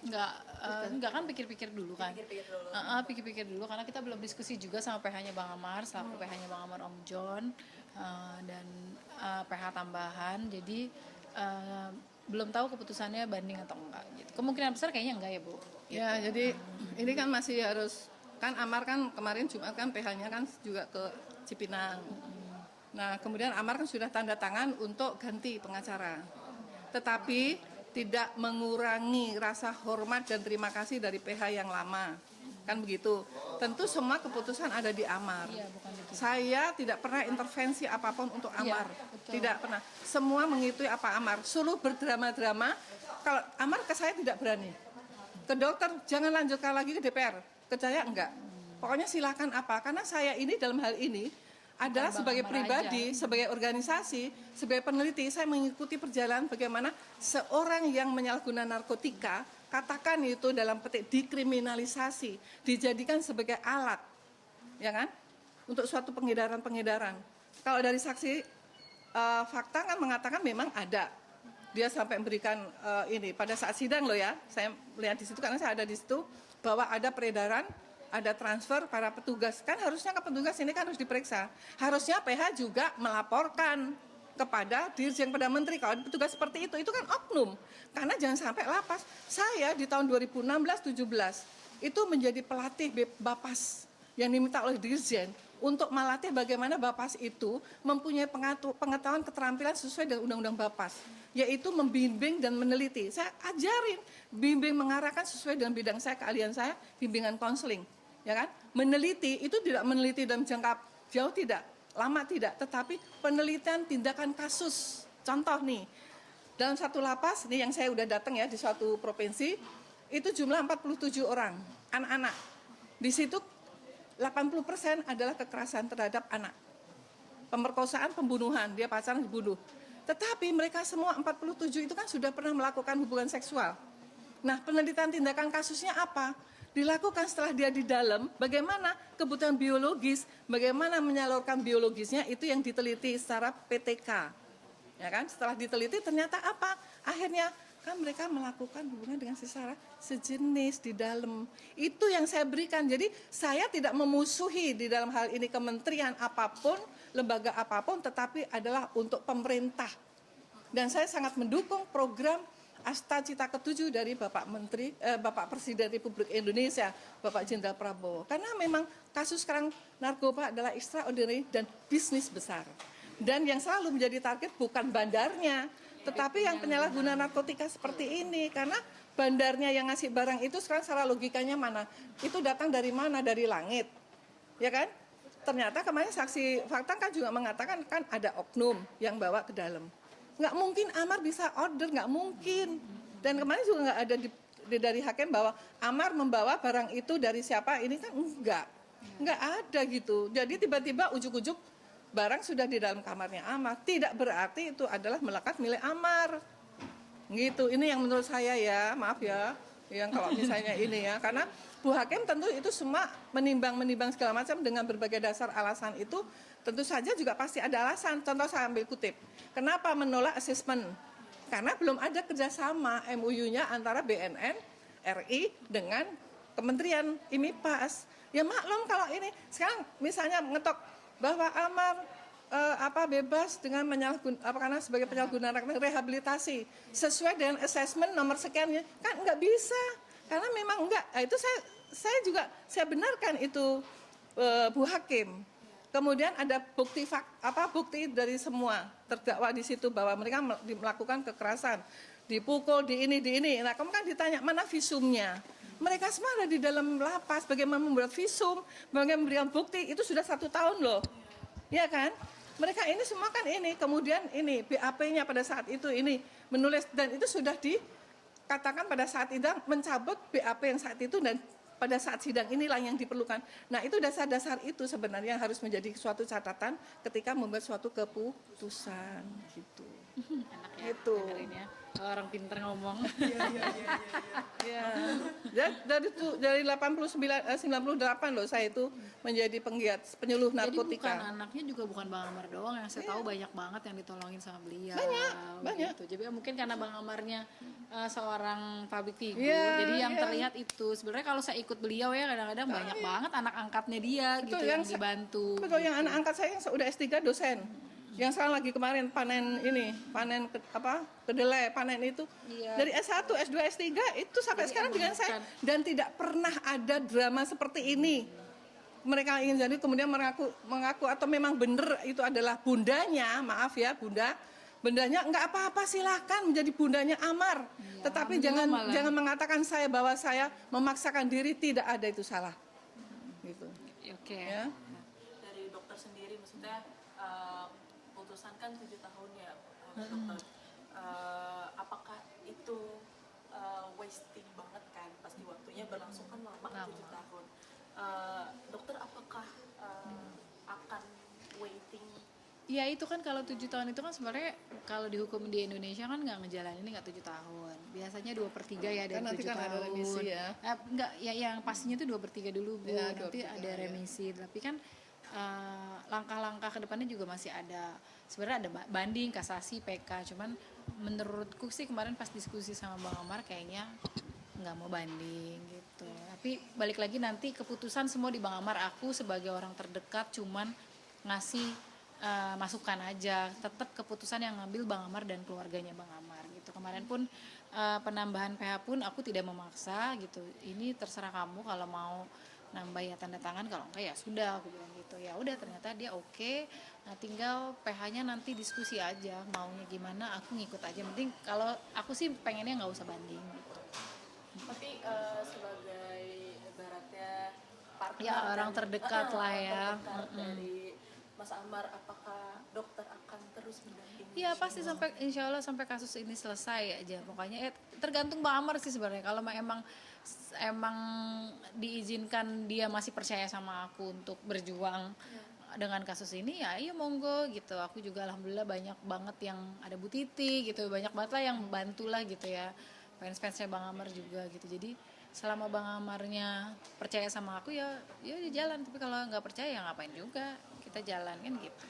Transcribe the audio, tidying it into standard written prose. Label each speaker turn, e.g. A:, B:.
A: Enggak kan pikir-pikir dulu kan.
B: Pikir-pikir dulu.
A: Pikir-pikir dulu karena kita belum diskusi juga sama PH-nya Bang Amar, selaku PH-nya Bang Amar Om John, dan PH tambahan. Jadi belum tahu keputusannya banding atau enggak gitu. Kemungkinan besar kayaknya enggak ya, Bu.
C: Ya, jadi ini kan masih harus, kan Amar kan kemarin Jumat kan PH-nya kan juga ke Cipinang. Nah, kemudian Amar kan sudah tanda tangan untuk ganti pengacara. Tetapi tidak mengurangi rasa hormat dan terima kasih dari PH yang lama. Kan begitu. Tentu semua keputusan ada di Amar.
A: Iya, bukan begitu.
C: Saya tidak pernah intervensi apapun untuk Amar.
A: Betul.
C: Tidak pernah. Semua mengikuti apa Amar. Suruh berdrama-drama. Kalau Amar ke saya tidak berani. Ke dokter jangan lanjutkan lagi ke DPR. Ke saya enggak. Pokoknya silakan apa. Karena saya ini dalam hal ini adalah sebagai pribadi, sebagai organisasi, sebagai peneliti, saya mengikuti perjalanan bagaimana seorang yang menyalahgunakan narkotika, katakan itu dalam petik dikriminalisasi, dijadikan sebagai alat, ya kan, untuk suatu pengedaran-pengedaran. Kalau dari saksi fakta kan mengatakan memang ada, dia sampai memberikan ini pada saat sidang loh ya, saya melihat di situ karena saya ada di situ bahwa ada peredaran. Ada transfer para petugas, kan harusnya ke petugas ini kan harus diperiksa. Harusnya PH juga melaporkan kepada Dirjen Perdana Menteri kalau petugas seperti itu kan oknum. Karena jangan sampai lapas. Saya di tahun 2016-17 itu menjadi pelatih Bapas yang diminta oleh Dirjen untuk melatih bagaimana Bapas itu mempunyai pengetahuan keterampilan sesuai dengan Undang-Undang Bapas, yaitu membimbing dan meneliti. Saya ajarin, bimbing mengarahkan sesuai dengan bidang saya, keahlian saya, bimbingan konseling. Ya kan? Meneliti itu tidak meneliti dalam jangka jauh tidak, lama tidak, tetapi penelitian tindakan kasus. Contoh nih, dalam satu lapas, nih yang saya udah datang ya di suatu provinsi, itu jumlah 47 orang, anak-anak. Di situ 80% adalah kekerasan terhadap anak. Pemerkosaan, pembunuhan, dia pacaran dibunuh. Tetapi mereka semua 47 itu kan sudah pernah melakukan hubungan seksual. Nah, penelitian tindakan kasusnya apa? Dilakukan setelah dia di dalam, bagaimana kebutuhan biologis, bagaimana menyalurkan biologisnya, itu yang diteliti secara PTK. Ya kan? Setelah diteliti ternyata apa? Akhirnya kan mereka melakukan hubungan dengan sejenis di dalam. Itu yang saya berikan. Jadi saya tidak memusuhi di dalam hal ini kementerian apapun, lembaga apapun, tetapi adalah untuk pemerintah. Dan saya sangat mendukung program Asta Cita ke-7 dari Bapak Presiden Republik Indonesia, Bapak Jenderal Prabowo. Karena memang kasus sekarang narkoba adalah extraordinary dan bisnis besar. Dan yang selalu menjadi target bukan bandarnya, tetapi yang penyalahguna narkotika seperti ini. Karena bandarnya yang ngasih barang itu sekarang secara logikanya mana? Itu datang dari mana? Dari langit. Ya kan? Ternyata kemarin saksi fakta kan juga mengatakan kan ada oknum yang bawa ke dalam. Nggak mungkin Amar bisa order, nggak mungkin. Dan kemarin juga nggak ada dari hakim bahwa Amar membawa barang itu dari siapa, ini kan nggak ada gitu. Jadi tiba-tiba ujuk-ujuk barang sudah di dalam kamarnya Amar. Tidak berarti itu adalah melekat milik Amar. Gitu, ini yang menurut saya ya, maaf ya. Yang kalau misalnya ini ya, karena Bu Hakim tentu itu semua menimbang segala macam dengan berbagai dasar alasan itu, tentu saja juga pasti ada alasan. Contoh saya ambil kutip, kenapa menolak asesmen? Karena belum ada kerjasama MOU-nya antara BNN, RI dengan Kementerian IMIPAS. Ya maklum kalau ini sekarang misalnya ngetok bahwa Amar bebas dengan karena sebagai penyalahguna rehabilitasi sesuai dengan asesmen nomor sekiannya, kan nggak bisa karena memang enggak. Nah, itu saya benarkan itu Bu Hakim. Kemudian ada bukti dari semua terdakwa di situ bahwa mereka melakukan kekerasan, dipukul, di ini. Nah, kamu kan ditanya mana visumnya? Mereka semua ada di dalam lapas. Bagaimana membuat visum, bagaimana memberikan bukti, itu sudah 1 tahun loh, ya kan? Mereka ini semua kan ini, kemudian ini BAP-nya pada saat itu ini menulis dan itu sudah dikatakan pada saat itu mencabut BAP yang saat itu dan pada saat sidang inilah yang diperlukan. Nah itu dasar-dasar itu sebenarnya harus menjadi suatu catatan ketika membuat suatu keputusan gitu.
A: Enak ya
C: Gitu.
A: dengerinnya. Kalau orang pinter ngomong.
C: Ya. Dari 98 loh saya itu menjadi penggiat penyuluh
A: Jadi bukan
C: narkotika.
A: anaknya juga bukan Bang Amar doang, yang saya tahu banyak banget yang ditolongin sama beliau.
C: Banyak.
A: Gitu. Jadi mungkin karena Bang Amarnya seorang public figure,
C: Iya,
A: jadi yang
C: iya.
A: terlihat itu. Sebenarnya kalau saya ikut beliau ya kadang-kadang banyak banget anak angkatnya dia
C: Betul,
A: gitu yang dibantu.
C: Betul, yang anak angkat saya yang udah S3 dosen. Yang sekarang lagi kemarin panen kedelai, panen itu.
A: Iya.
C: Dari S1, S2, S3 itu sampai
A: Jadi
C: sekarang dengan
A: emang
C: saya dan tidak pernah ada drama seperti ini. Mereka ingin jadi kemudian mengaku atau memang benar itu adalah bundanya, maaf ya bunda, bundanya enggak apa-apa silahkan menjadi bundanya Amar.
A: Iya,
C: Tetapi
A: alhamdulillah
C: jangan mengatakan saya bahwa saya memaksakan diri, tidak ada itu salah. Gitu.
A: Oke.
C: Ya.
B: Dari dokter sendiri maksudnya putusan kan 7 tahun ya dokter. Apakah itu wasting banget kan, pasti waktunya berlangsung kan lama 7 tahun. Dokter apakah akan waiting?
A: Ya itu kan kalau 7 tahun itu kan sebenarnya kalau dihukum di Indonesia kan nggak ngejalanin nggak 7 tahun. Biasanya 2/3 ya dari
C: Kan nanti
A: 7
C: kan
A: tahun.
C: ada remisi ya.
A: Enggak, ya yang pastinya itu 2/3 dulu Bu.
C: Ya,
A: Nanti
C: 2/3,
A: ada
C: ya.
A: remisi. Tapi kan langkah-langkah ke depannya juga masih ada. Sebenarnya ada banding, kasasi, PK. Cuman menurutku sih kemarin pas diskusi sama Bang Amar kayaknya nggak mau banding gitu. Tapi balik lagi nanti keputusan semua di Bang Amar. Aku sebagai orang terdekat cuman ngasih masukan aja. Tetap keputusan yang ngambil Bang Amar dan keluarganya Bang Amar gitu. Kemarin pun penambahan PH pun aku tidak memaksa gitu. Ini terserah kamu kalau mau nambah ya tanda tangan, kalau enggak ya sudah aku bilang gitu. Ya udah ternyata dia oke. Nah tinggal PH-nya nanti diskusi aja maunya gimana, aku ngikut aja. Penting kalau aku sih pengennya nggak usah banding gitu.
B: Tapi sebagai ibaratnya partner
A: Ya, orang terdekat lah ya.
B: terdekat dari Mas Amar, apakah dokter akan terus mendampingi?
A: Iya pasti sampai insya Allah sampai kasus ini selesai aja. Pokoknya tergantung Bang Amar sih sebenarnya. Kalau emang diizinkan dia masih percaya sama aku untuk berjuang dengan kasus ini ya iya monggo gitu. Aku juga alhamdulillah banyak banget yang ada Bu Titi gitu, banyak banget lah yang bantu lah gitu ya, fans-fansnya Bang Amar juga gitu. Jadi selama Bang Amarnya percaya sama aku ya dia jalan, tapi kalau nggak percaya ya ngapain juga, kita jalan kan gitu.